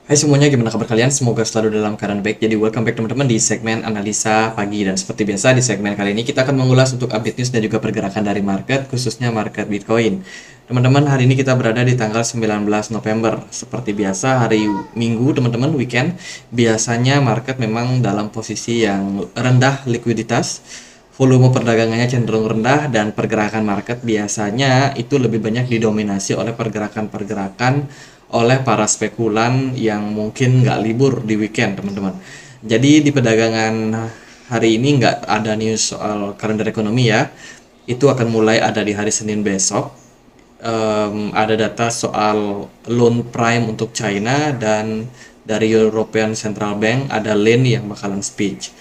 Hai semuanya, gimana kabar kalian? Semoga selalu dalam keadaan baik. Jadi welcome back teman-teman di segmen analisa pagi. Dan seperti biasa di segmen kali ini kita akan mengulas untuk update news dan juga pergerakan dari market, khususnya market Bitcoin. Teman-teman, hari ini kita berada di tanggal 19 November. Seperti biasa hari Minggu teman-teman, weekend. Biasanya market memang dalam posisi yang rendah likuiditas. Volume perdagangannya cenderung rendah dan pergerakan market biasanya itu lebih banyak didominasi oleh pergerakan-pergerakan oleh para spekulan yang mungkin nggak libur di weekend, teman-teman. Jadi di perdagangan hari ini nggak ada news soal kalender ekonomi ya. Itu akan mulai ada di hari Senin besok. Ada data soal loan prime untuk China dan dari European Central Bank ada Lane yang bakalan speech.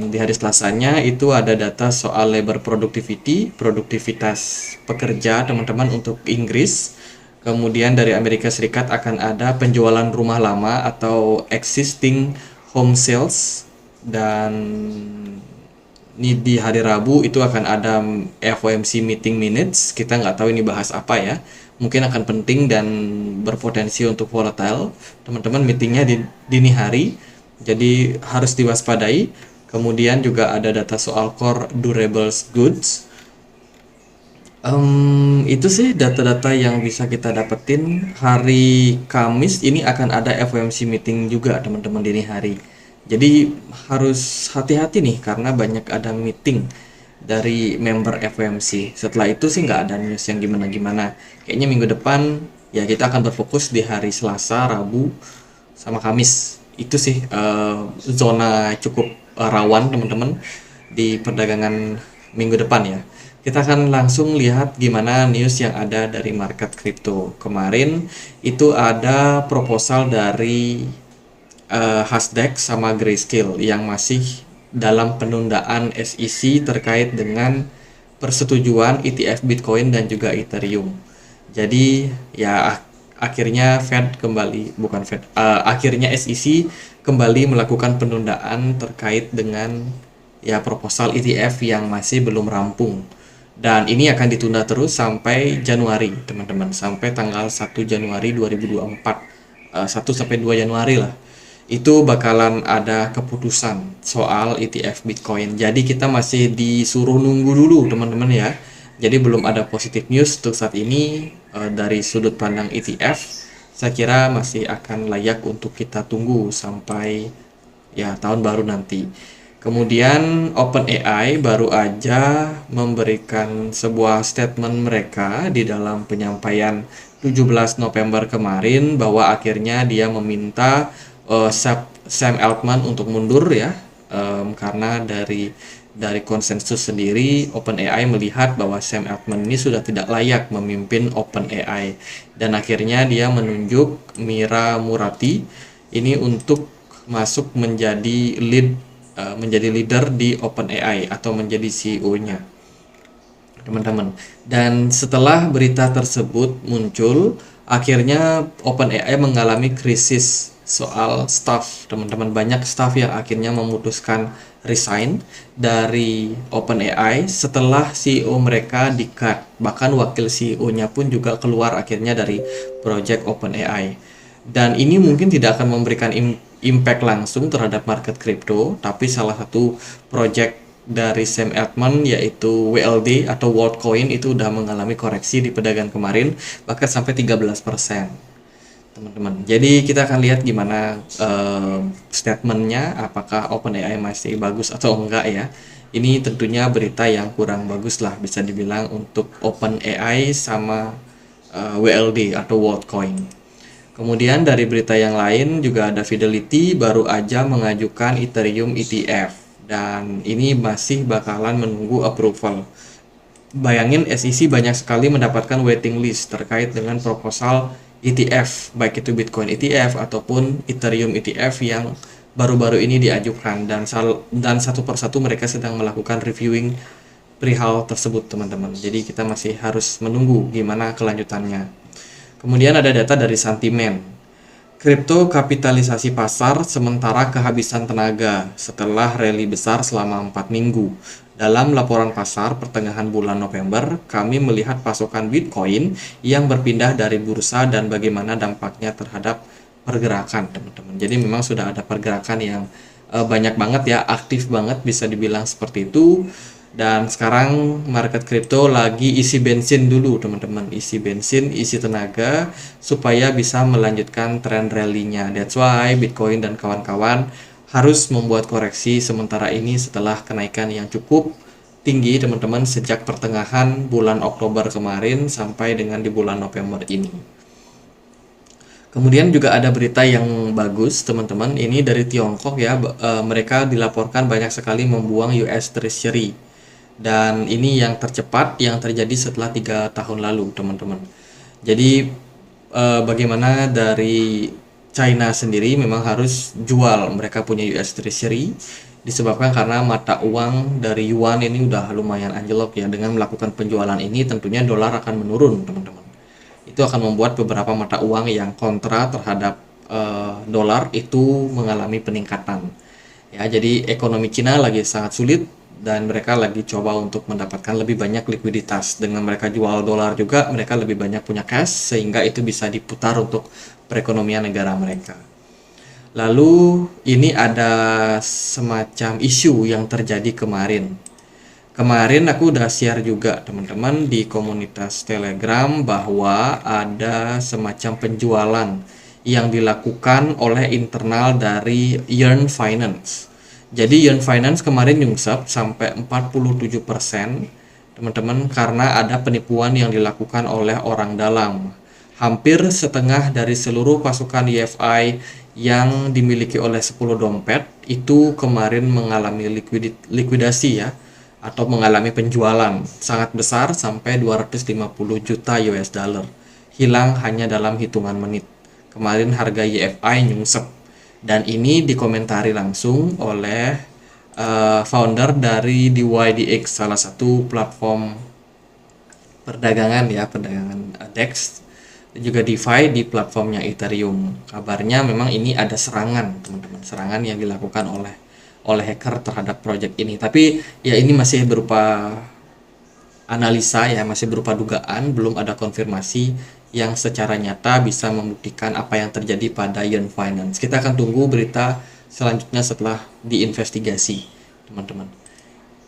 Di hari Selasanya itu ada data soal labor productivity, produktivitas pekerja teman-teman untuk Inggris. Kemudian dari Amerika Serikat akan ada penjualan rumah lama atau existing home sales, dan ini di hari Rabu itu akan ada FOMC meeting minutes. Kita nggak tahu ini bahas apa ya. Mungkin akan penting dan berpotensi untuk volatile. Teman-teman, meetingnya di dini hari, jadi harus diwaspadai. Kemudian juga ada data soal core durables goods. Itu sih data-data yang bisa kita dapetin. Hari Kamis ini akan ada FOMC meeting juga teman-teman dini hari. Jadi harus hati-hati nih karena banyak ada meeting dari member FOMC. Setelah itu sih nggak ada news yang gimana-gimana. Kayaknya minggu depan ya kita akan berfokus di hari Selasa, Rabu, sama Kamis. Itu sih zona cukup rawan teman-teman di perdagangan minggu depan ya. Kita akan langsung lihat gimana news yang ada dari market crypto. Kemarin itu ada proposal dari Hasdaq sama Grayscale yang masih dalam penundaan SEC terkait dengan persetujuan ETF Bitcoin dan juga Ethereum. Jadi ya akhirnya Fed kembali, bukan Fed, akhirnya SEC kembali melakukan penundaan terkait dengan ya proposal ETF yang masih belum rampung. Dan ini akan ditunda terus sampai Januari, teman-teman, sampai tanggal 1 Januari 2024. 1 sampai 2 Januari lah. Itu bakalan ada keputusan soal ETF Bitcoin. Jadi kita masih disuruh nunggu dulu, teman-teman ya. Jadi belum ada positif news untuk saat ini dari sudut pandang ETF. Saya kira masih akan layak untuk kita tunggu sampai ya tahun baru nanti. Kemudian OpenAI baru aja memberikan sebuah statement mereka di dalam penyampaian 17 November kemarin bahwa akhirnya dia meminta Sam Altman untuk mundur ya, karena dari konsensus sendiri OpenAI melihat bahwa Sam Altman ini sudah tidak layak memimpin OpenAI, dan akhirnya dia menunjuk Mira Murati ini untuk masuk menjadi leader di OpenAI atau menjadi CEO-nya, teman-teman. Dan setelah berita tersebut muncul, akhirnya OpenAI mengalami krisis soal staff, teman-teman. Banyak staff yang akhirnya memutuskan resign dari OpenAI setelah CEO mereka di-cut. Bahkan wakil CEO-nya pun juga keluar akhirnya dari project OpenAI. Dan ini mungkin tidak akan memberikan impact langsung terhadap market crypto, tapi salah satu project dari Sam Altman yaitu WLD atau Worldcoin itu udah mengalami koreksi di perdagangan kemarin bahkan sampai 13%, teman-teman. Jadi kita akan lihat gimana statementnya, apakah OpenAI masih bagus atau enggak ya. Ini tentunya berita yang kurang bagus lah bisa dibilang untuk OpenAI sama WLD atau Worldcoin. Kemudian dari berita yang lain juga ada Fidelity baru aja mengajukan Ethereum ETF, dan ini masih bakalan menunggu approval. Bayangin SEC banyak sekali mendapatkan waiting list terkait dengan proposal ETF, baik itu Bitcoin ETF ataupun Ethereum ETF yang baru-baru ini diajukan, dan satu persatu mereka sedang melakukan reviewing perihal tersebut, teman-teman. Jadi kita masih harus menunggu gimana kelanjutannya. Kemudian ada data dari Santiment. Kripto kapitalisasi pasar sementara kehabisan tenaga setelah rally besar selama 4 minggu. Dalam laporan pasar pertengahan bulan November, kami melihat pasokan Bitcoin yang berpindah dari bursa dan bagaimana dampaknya terhadap pergerakan teman-teman. Jadi memang sudah ada pergerakan yang banyak banget ya, aktif banget bisa dibilang seperti itu. Dan sekarang market crypto lagi isi bensin dulu teman-teman, isi bensin, isi tenaga supaya bisa melanjutkan tren rally-nya. That's why Bitcoin dan kawan-kawan harus membuat koreksi sementara ini setelah kenaikan yang cukup tinggi teman-teman sejak pertengahan bulan Oktober kemarin sampai dengan di bulan November ini. Kemudian juga ada berita yang bagus teman-teman, ini dari Tiongkok ya, mereka dilaporkan banyak sekali membuang US Treasury. Dan ini yang tercepat yang terjadi setelah 3 tahun lalu teman-teman. Jadi bagaimana dari China sendiri memang harus jual, mereka punya US Treasury disebabkan karena mata uang dari yuan ini udah lumayan anjlok ya. Dengan melakukan penjualan ini tentunya dolar akan menurun teman-teman. Itu akan membuat beberapa mata uang yang kontra terhadap dolar itu mengalami peningkatan. Ya, jadi ekonomi Cina lagi sangat sulit dan mereka lagi coba untuk mendapatkan lebih banyak likuiditas. Dengan mereka jual dolar juga, mereka lebih banyak punya cash sehingga itu bisa diputar untuk perekonomian negara mereka. Lalu ini ada semacam isu yang terjadi kemarin. Kemarin aku udah share juga teman-teman di komunitas Telegram bahwa ada semacam penjualan yang dilakukan oleh internal dari Yearn Finance. Jadi Yearn Finance kemarin nyungsep sampai 47% teman-teman karena ada penipuan yang dilakukan oleh orang dalam. Hampir setengah dari seluruh pasukan EFI yang dimiliki oleh 10 dompet itu kemarin mengalami likuidasi ya, atau mengalami penjualan sangat besar sampai 250 juta US dollar. Hilang hanya dalam hitungan menit. Kemarin harga YFI nyungsep. Dan ini dikomentari langsung oleh founder dari DYDX, salah satu platform perdagangan ya, perdagangan DEX dan juga DeFi di platformnya Ethereum. Kabarnya memang ini ada serangan teman-teman, serangan yang dilakukan oleh hacker terhadap project ini. Tapi ya ini masih berupa analisa ya, masih berupa dugaan, belum ada konfirmasi yang secara nyata bisa membuktikan apa yang terjadi pada Yearn Finance. Kita akan tunggu berita selanjutnya setelah diinvestigasi, teman-teman.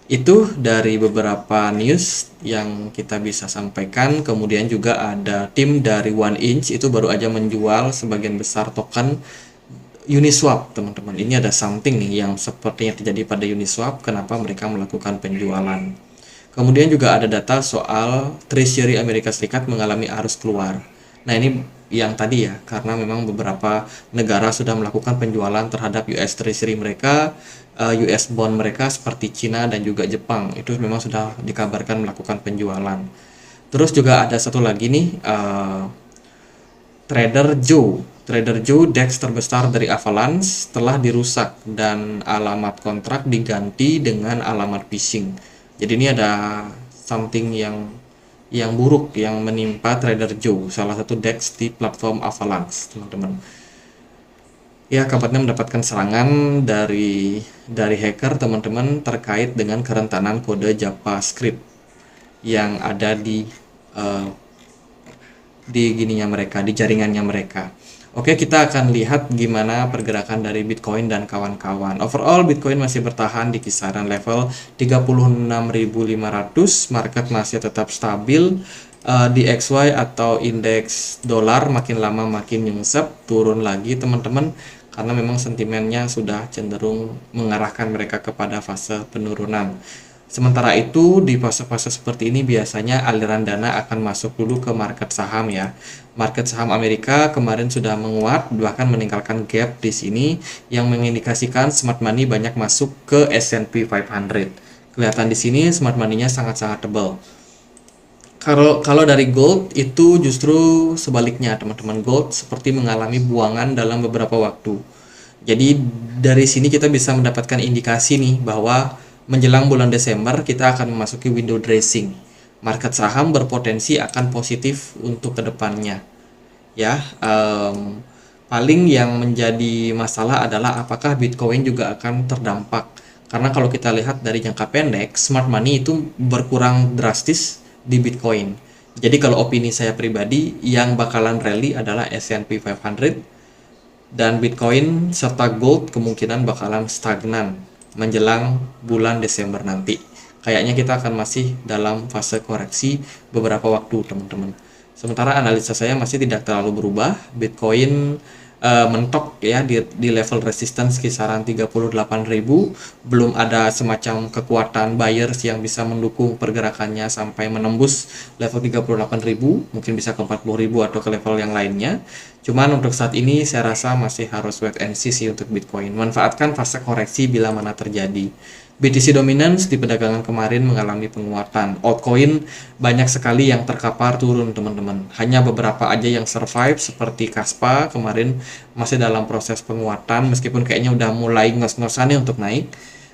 Itu dari beberapa news yang kita bisa sampaikan. Kemudian juga ada tim dari One Inch itu baru aja menjual sebagian besar token Uniswap, teman-teman. Ini ada something nih yang sepertinya terjadi pada Uniswap, kenapa mereka melakukan penjualan. Kemudian juga ada data soal Treasury Amerika Serikat mengalami arus keluar. Nah ini yang tadi ya, karena memang beberapa negara sudah melakukan penjualan terhadap US Treasury mereka, US bond mereka seperti Cina dan juga Jepang. Itu memang sudah dikabarkan melakukan penjualan. Terus juga ada satu lagi nih, Trader Joe DEX terbesar dari Avalanche telah dirusak dan alamat kontrak diganti dengan alamat phishing. Jadi ini ada something yang buruk yang menimpa Trader Joe, salah satu DEX di platform Avalanche, teman-teman. Ya, kabarnya mendapatkan serangan dari hacker, teman-teman, terkait dengan kerentanan kode JavaScript yang ada di gininya mereka, di jaringannya mereka. Oke, kita akan lihat gimana pergerakan dari Bitcoin dan kawan-kawan. Overall, Bitcoin masih bertahan di kisaran level 36.500, market masih tetap stabil. Di XY atau indeks dolar makin lama makin nyungsep, turun lagi teman-teman, karena memang sentimennya sudah cenderung mengarahkan mereka kepada fase penurunan. Sementara itu di fase-fase seperti ini biasanya aliran dana akan masuk dulu ke market saham ya. Market saham Amerika kemarin sudah menguat, bahkan meninggalkan gap di sini yang mengindikasikan smart money banyak masuk ke S&P 500. Kelihatan di sini smart money-nya sangat-sangat tebal. Kalau dari gold itu justru sebaliknya teman-teman, gold seperti mengalami buangan dalam beberapa waktu. Jadi dari sini kita bisa mendapatkan indikasi nih bahwa menjelang bulan Desember kita akan memasuki window dressing. Market saham berpotensi akan positif untuk kedepannya. Ya, paling yang menjadi masalah adalah apakah Bitcoin juga akan terdampak. Karena kalau kita lihat dari jangka pendek, smart money itu berkurang drastis di Bitcoin. Jadi kalau opini saya pribadi, yang bakalan rally adalah S&P 500 dan Bitcoin serta gold kemungkinan bakalan stagnan menjelang bulan Desember nanti. Kayaknya kita akan masih dalam fase koreksi beberapa waktu, teman-teman. Sementara analisa saya masih tidak terlalu berubah. Bitcoin mentok ya di level resistance kisaran 38.000. Belum ada semacam kekuatan buyers yang bisa mendukung pergerakannya sampai menembus level 38.000, mungkin bisa ke 40.000 atau ke level yang lainnya. Cuman untuk saat ini saya rasa masih harus wait and see sih untuk Bitcoin. Manfaatkan fase koreksi bila mana terjadi. BTC dominance di perdagangan kemarin mengalami penguatan. Altcoin banyak sekali yang terkapar turun, teman-teman. Hanya beberapa aja yang survive seperti Kaspa kemarin masih dalam proses penguatan meskipun kayaknya udah mulai ngos-ngosan untuk naik.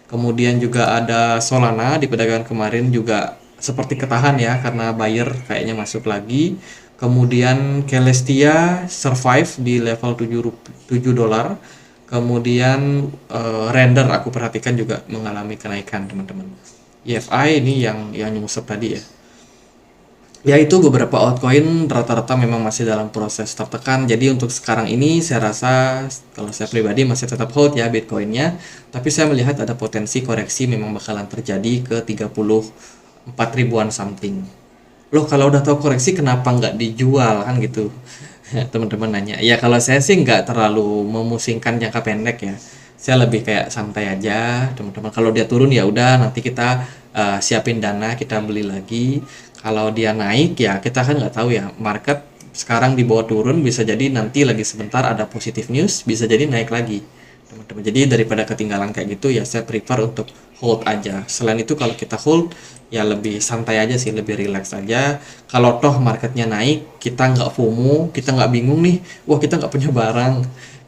Kemudian juga ada Solana di perdagangan kemarin juga seperti ketahan ya karena buyer kayaknya masuk lagi. Kemudian Celestia survive di level 7 dolar. Kemudian render aku perhatikan juga mengalami kenaikan, teman-teman. EFI ini yang nyungsep tadi ya. Ya itu beberapa altcoin rata-rata memang masih dalam proses tertekan. Jadi untuk sekarang ini saya rasa kalau saya pribadi masih tetap hold ya Bitcoinnya. Tapi saya melihat ada potensi koreksi memang bakalan terjadi ke 34 ribuan something. Loh kalau udah tahu koreksi kenapa nggak dijual kan gitu? Teman-teman nanya. Ya kalau saya sih nggak terlalu memusingkan jangka pendek ya. Saya lebih kayak santai aja, teman-teman. Kalau dia turun ya udah nanti kita siapin dana, kita beli lagi. Kalau dia naik ya kita kan nggak tahu ya. Market sekarang di bawah turun bisa jadi nanti lagi sebentar ada positif news, bisa jadi naik lagi, teman-teman. Jadi daripada ketinggalan kayak gitu ya saya prefer untuk hold aja. Selain itu kalau kita hold ya lebih santai aja sih, lebih relax aja. Kalau toh marketnya naik, kita nggak FOMO, kita nggak bingung nih, wah kita nggak punya barang,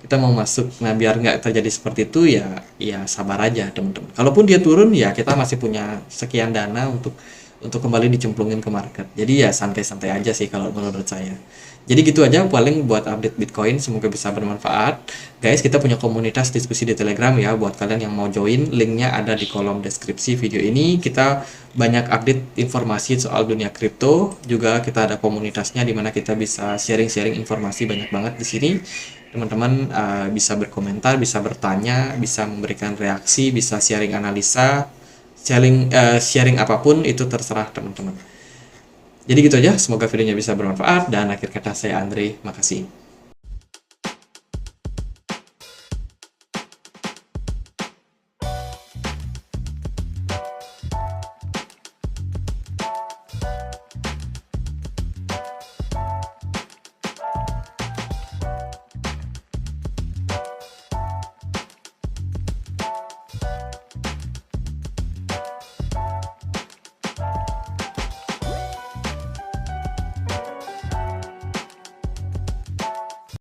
kita mau masuk. Nah biar nggak terjadi seperti itu ya sabar aja, teman-teman. Kalaupun dia turun ya kita masih punya sekian dana untuk kembali dicemplungin ke market. Jadi ya santai-santai aja sih kalau menurut saya. Jadi gitu aja paling buat update Bitcoin, semoga bisa bermanfaat. Guys, kita punya komunitas diskusi di Telegram ya buat kalian yang mau join, linknya ada di kolom deskripsi video ini. Kita banyak update informasi soal dunia kripto, juga kita ada komunitasnya di mana kita bisa sharing-sharing informasi banyak banget di sini. Teman-teman bisa berkomentar, bisa bertanya, bisa memberikan reaksi, bisa sharing analisa, sharing apapun itu terserah teman-teman. Jadi gitu aja, semoga videonya bisa bermanfaat dan akhir kata saya Andre, makasih.